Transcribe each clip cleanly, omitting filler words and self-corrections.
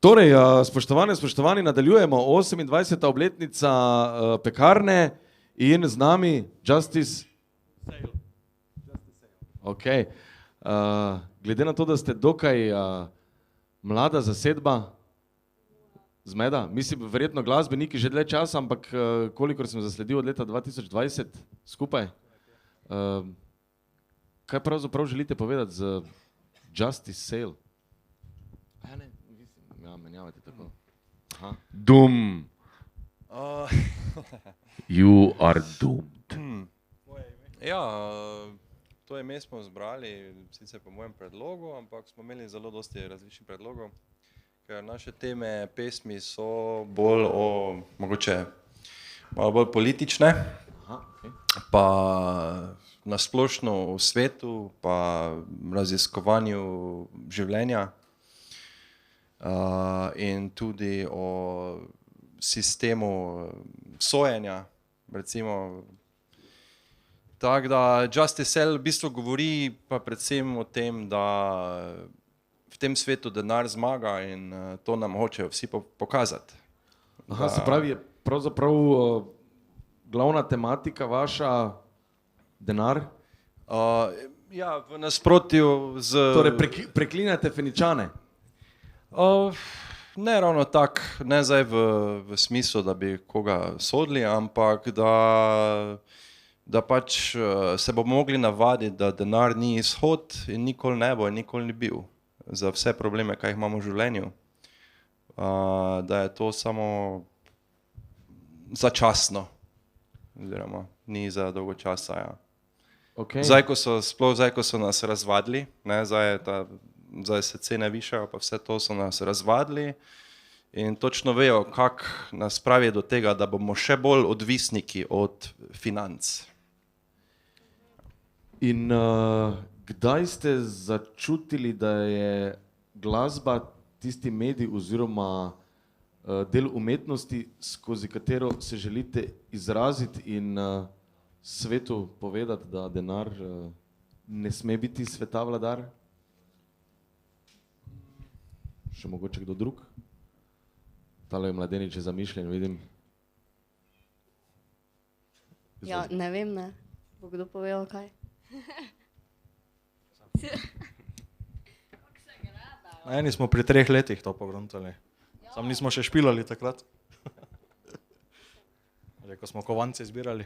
Torej, spoštovani, nadaljujemo 28. obletnica pekarne in z nami Justice Sale. Okay. Glede na to, da ste dokaj mlada zasedba, zmeda, mislim, verjetno glasbeniki že dlje časa, ampak kolikor sem zasledil od leta 2020 skupaj, kaj pravzaprav želite povedati z Justice Sale? Ja, menjavajte tako. Aha. Doom. You are doomed. Ja, to ime smo zbrali, sicer po mojem predlogu, ampak smo imeli zelo dosti različnih predlogov, ker naše teme, pesmi so bolj mogoče malo bolj politične. Aha, okay. Pa nasplošno v svetu, pa raziskovanju življenja. In tudi o sistemu sojenja, recimo. Tako da Justice Sale v bistvu govori pa predvsem o tem, da v tem svetu denar zmaga in to nam hočejo vsi pokazati. Aha, se pravi, je pravzaprav glavna tematika vaša denar? Ja, v nasprotju z... Torej, preklinjate Feničane? Ne ravno tak, ne zdaj v smislu, da bi koga sodili, ampak da pač se bomo mogli navaditi, da denar ni izhod in nikoli ne bo in nikoli ni bil za vse probleme, kaj jih imamo v življenju. Da je to samo začasno, oziroma ni za dolgo časa. Ja. Okay. Zdaj, ko so nas razvadili, ne, zdaj se cene višajo, pa vse to so nas razvadili in točno vejo, kako nas pravi do tega, da bomo še bolj odvisniki od financ. In kdaj ste začutili, da je glasba tisti medij oziroma del umetnosti, skozi katero se želite izraziti in svetu povedati, da denar ne sme biti sveta vladar? Še mogoče kdo drug? Tale je mladenič je zamišljen, vidim. Ja, ne vem, ne. Bo kdo povedal kaj? Eni smo pri 3 letih to pogruntali. Sam nismo še špilali takrat. Ko smo kovance zbirali.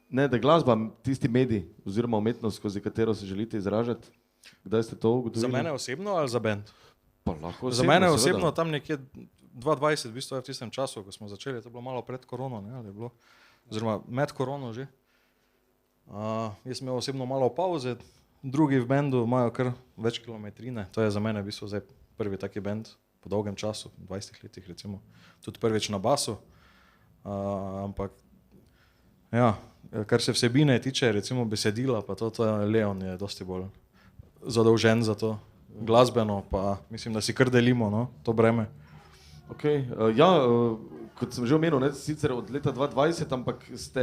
Ne, da glasba tisti medij oziroma umetnost, skozi katero se želite izražati. Kdaj ste to ugotovili? Za mene osebno ali za band? Pa lahko osebno, za mene seveda. osebno tam nekje 2020, v bistvu v tistem času, ko smo začeli, to je bilo malo pred korono, ne, ali je bilo, oziroma med korono že. Jaz sem imel osebno malo pauze, drugi v bandu imajo kar več kilometrine, to je za mene v bistvu zdaj prvi taki band po dolgem času, 20 letih recimo, tudi prvič na basu, ampak ja, kar se vsebine tiče, recimo besedila, pa to je Leon je dosti bolj zadolžen za to, glasbeno, pa mislim, da si kar delimo, no, to breme. Okay. Ja, kot sem že omenil, ne, sicer od leta 2020, ampak ste,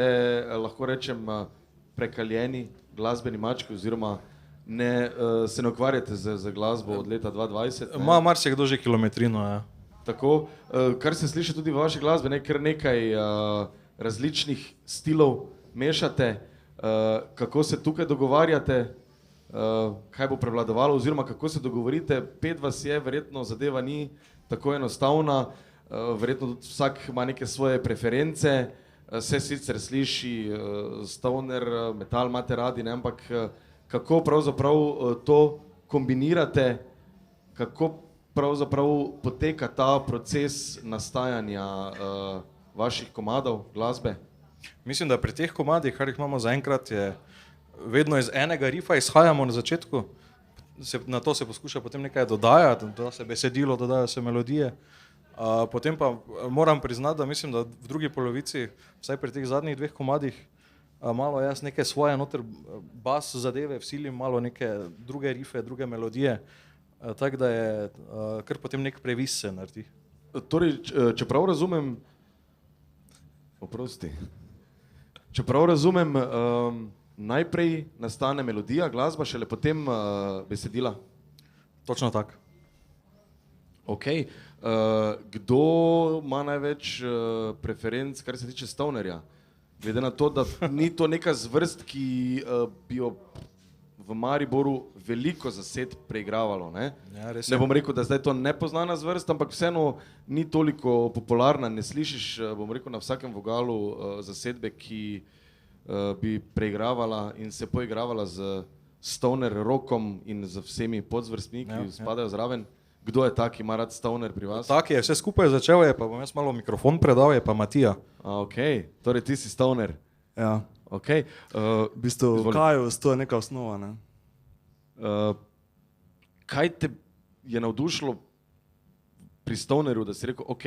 lahko rečem, prekaljeni glasbeni mački, oziroma se ne ukvarjate z glasbo od leta 2020. Ima marsikdo že kilometrino, ja. Tako, kar se sliši tudi v vaši glasbi, kar nekaj različnih stilov mešate, kako se tukaj dogovarjate, kaj bo prevladovalo, oziroma kako se dogovorite, 5 vas je, verjetno zadeva ni tako enostavna, verjetno tudi vsak ima neke svoje preference, se sicer sliši stoner, metal imate radi, ne, ampak kako pravzaprav to kombinirate, kako pravzaprav poteka ta proces nastajanja vaših komadov, glasbe? Mislim, da pri teh komadih, kar jih imamo zaenkrat, je vedno iz enega rifa izhajamo na začetku, na to se poskuša potem nekaj dodajati, da se besedilo, dodajo se melodije. Potem pa moram priznati, da mislim, da v drugi polovici, vsaj pri teh zadnjih 2 komadih, malo jaz neke svoje noter bas zadeve vsilim, malo neke druge rife, druge melodije, tako da je kar potem nek previs se naredi. Torej, čeprav razumem, čeprav razumem, najprej nastane melodija, glasba, šele potem besedila. Točno tako. Okay. Kdo ima največ preferenc, kar se tiče stonerja? Glede na to, da ni to neka zvrst, ki bi jo v Mariboru veliko zased preigravalo. Ne? Ja, res je. Ne bom rekel, da zdaj to nepoznana zvrst, ampak vseeno ni toliko popularna. Ne slišiš, bom rekel, na vsakem vogalu zasedbe, ki bi preigravala in se poigravala z stoner rockom in z vsemi podzvrstmi, ki spadajo zraven. Kdo je ta, ki ima rad stoner pri vas? Tak je vse skupaj začel, je pa bom jaz malo mikrofon predal, je pa Matija. Ok, torej ti si stoner. Ja, Okay. v bistvu Kajus, to je neka osnova, ne? Kaj te je navdušilo pri stonerju, da si rekel, ok,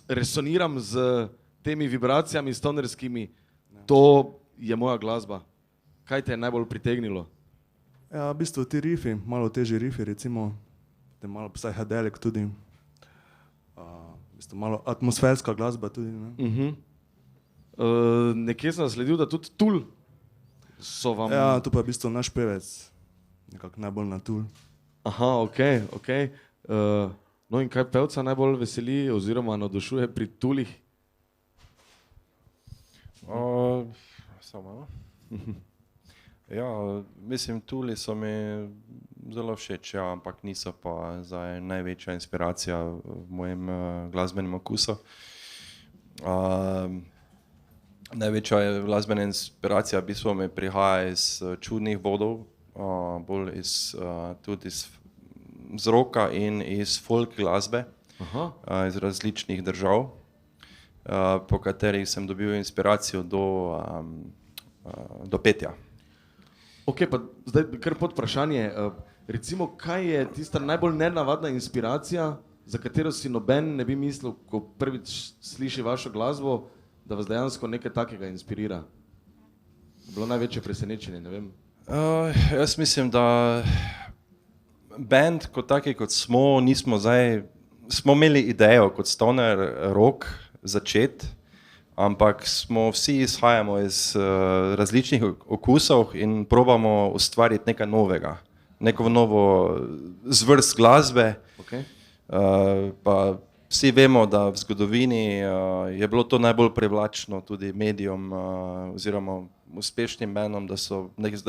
resoniram z temi vibracijami stonerskimi, to je moja glasba. Kaj te je najbolj pritegnilo? Ja, v bistvu ti rifi, malo težji rifi, recimo, te malo psychedelic tudi, v bistvu malo atmosferska glasba tudi, ne? Nekje sem nasledil, da tudi Tool so vam... Ja, tu pa v bistvu naš pevec, nekako najbolj na Tool. Aha, ok. No in kaj pevca najbolj veseli oziroma navdušuje pri Toolih? Samo. Ja, mislim, Tooli so mi zelo všeč, ja, ampak niso pa zdaj največja inspiracija v mojem glasbenem okusu. Največja glasbena inspiracija v bistvu mi prihaja iz čudnih vodov, bolj tudi iz roka in iz folk glasbe, iz različnih držav, po katerih sem dobil inspiracijo do petja. Ok, pa zdaj kar pod vprašanje, recimo, kaj je tista najbolj nenavadna inspiracija, za katero si noben ne bi mislil, ko prvič sliši vašo glasbo, da vas dejansko nekaj takega inspirira? Bilo največje presenečenje, ne vem. Jaz mislim, da band kot taki, kot smo, smo imeli idejo kot stoner rock začeti, ampak vsi izhajamo iz različnih okusov in probamo ustvariti nekaj novega, neko novo zvrst glasbe. Okay. Pa vsi vemo, da v zgodovini je bilo to najbolj privlačno tudi medijem oziroma uspešnim bandom, da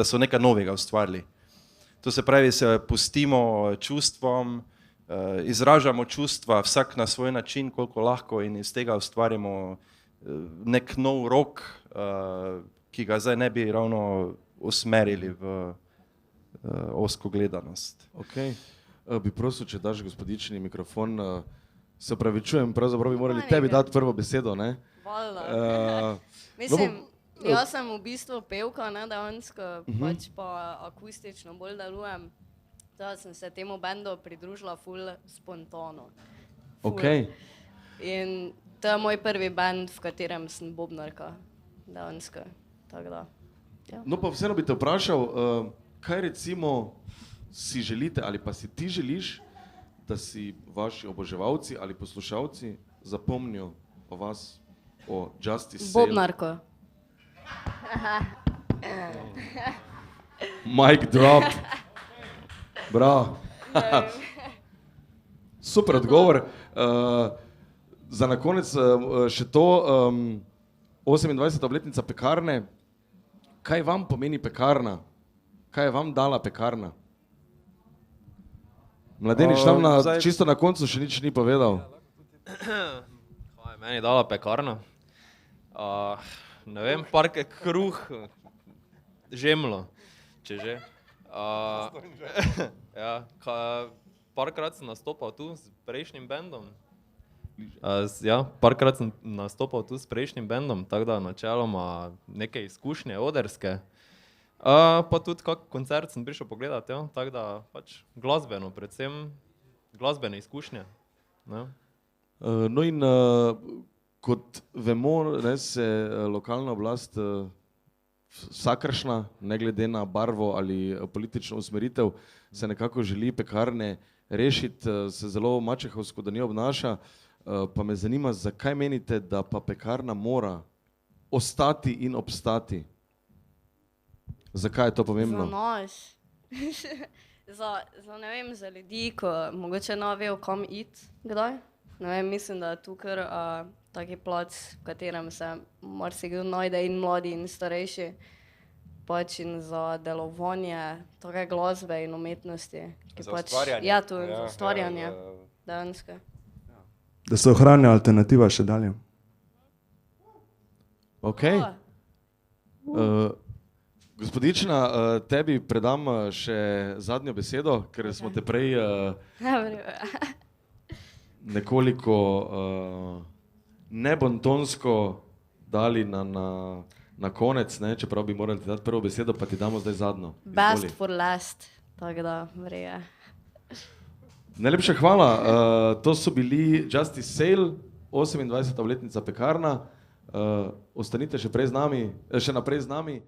so nekaj novega ustvarili. To se pravi, se pustimo čustvom, izražamo čustva vsak na svoj način, koliko lahko, in iz tega ustvarimo nek nov rock, ki ga zdaj ne bi ravno usmerili v ozko gledanost. Okay. Bi prosil, če daš gospodični mikrofon, se opravičujem, pravzaprav bi morali tebi dati prvo besedo, ne? Valjda. Mislim, jaz sem v bistvu pevka, ne, dejansko, pač pa akustično bolj delujem. Da sem se temu bendu pridružila ful spontano. Ok. In to je moj prvi bend, v katerem sem bobnarka, dejansko, tako da. Ja. No pa vseeno bi te vprašal, kaj recimo si želite ali pa si ti želiš, da si vaši oboževalci ali poslušalci zapomnijo o vas, o Justice Sale? Bobnarko. Mic drop. Bravo. Super odgovor. Za na konec še to, 28. obletnica pekarne. Kaj vam pomeni pekarna? Kaj je vam dala pekarna? Mladenič tam čisto na koncu še nič ni povedal. Kaj je meni dala pekarna? Ne vem, parke kruh, žemlo, če že. Ja, parkrat sem nastopal tu s prejšnjim bendom. Ja, parkrat sem nastopal tu s prejšnjim bendom, tako da načeloma neke izkušnje oderske. Pa tudi kak koncert sem prišel pogledati, ja, tako da pač glasbeno, predvsem glasbene izkušnje. Ne? No in kot vemo, ne, se lokalna oblast vsakršna, ne glede na barvo ali politično usmeritev, se nekako želi pekarne rešiti, se zelo mačehovsko da ni obnaša, pa me zanima, zakaj menite, da pa pekarna mora ostati in obstati? Zakaj je to pomembno? Za nas. ne vem, za ljudi, ko mogoče ne vejo, kam iti, kdaj. Ne vem, mislim, da je tu kar taki plac, v katerem se marsikdo najde in mladi in starejši, pač in za delovanje take glasbe in umetnosti. Ki Za pač, ustvarjanje. ja, to za ustvarjanje, dejansko. Da se ohranja alternativa še dalje. Okay. Gospodična, tebi predam še zadnjo besedo, ker smo te prej nekoliko nebontonsko dali na konec, ne? Čeprav bi morali ti dati prvo besedo, pa ti damo zdaj zadnjo. Best for last, tako da vreje. Najlepša hvala. To so bili Justice Sale, 28. obletnica Pekarna. Ostanite še naprej z nami.